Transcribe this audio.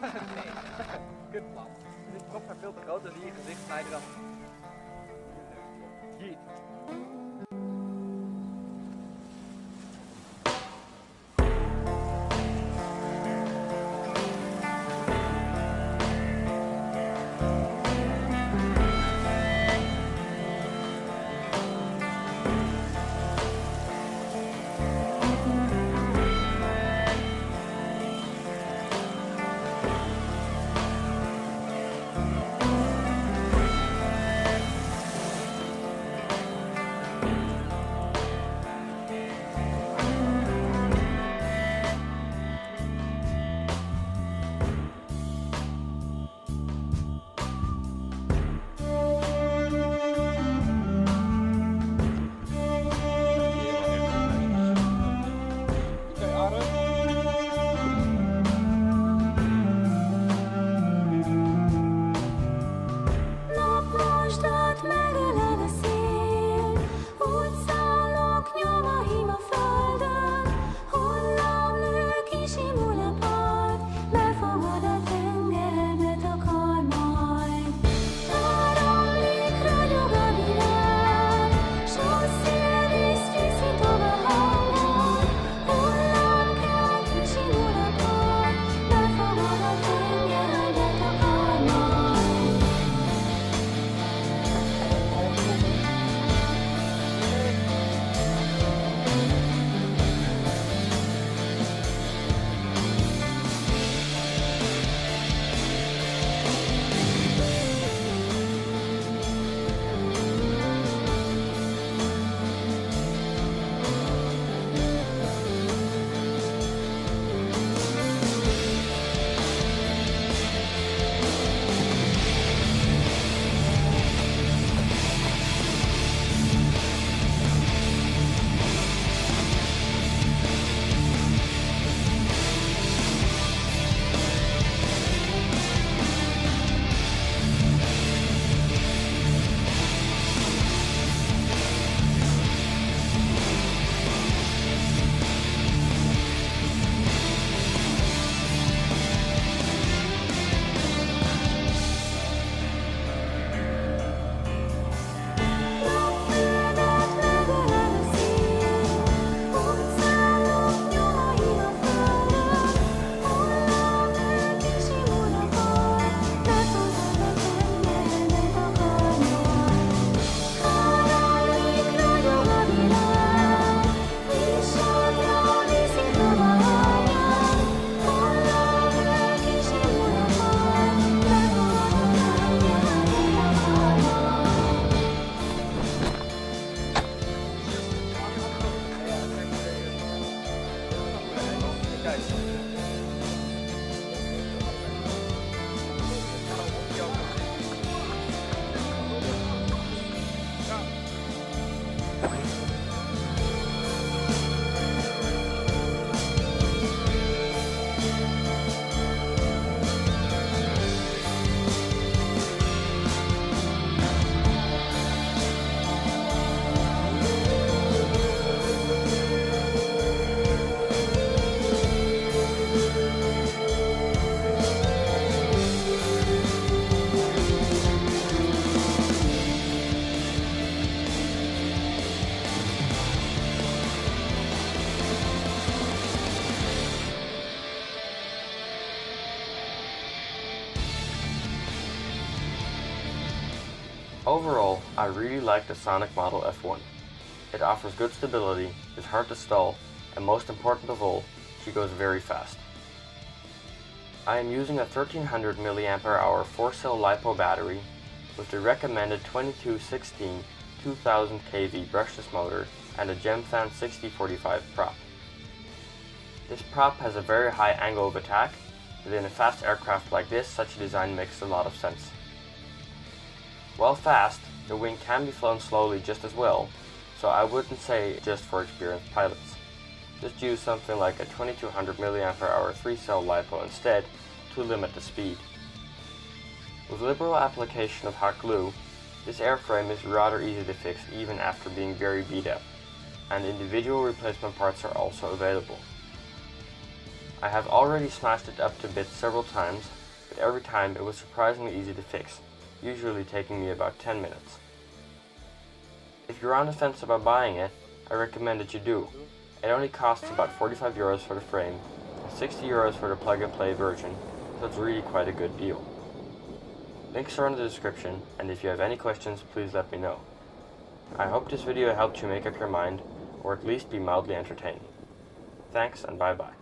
Nee, kutplan. Dit kop gaat veel te groot, dus hier gezicht snijden dan. Hier. Overall, I really like the Sonicmodell F1. It offers good stability, is hard to stall, and most important of all, she goes very fast. I am using a 1300 mAh 4-cell LiPo battery with the recommended 2216 2000 kV brushless motor and a GemFan 6045 prop. This prop has a very high angle of attack, but in a fast aircraft like this, such a design makes a lot of sense. While fast, the wing can be flown slowly just as well, so I wouldn't say just for experienced pilots. Just use something like a 2200 mAh 3-cell LiPo instead to limit the speed. With liberal application of hot glue, this airframe is rather easy to fix even after being very beat up, and individual replacement parts are also available. I have already smashed it up to bits several times, but every time it was surprisingly easy to fix, usually taking me about 10 minutes. If you're on the fence about buying it, I recommend that you do. It only costs about 45 euros for the frame, and 60 euros for the plug-and-play version, so it's really quite a good deal. Links are in the description, and if you have any questions, please let me know. I hope this video helped you make up your mind, or at least be mildly entertaining. Thanks, and bye bye.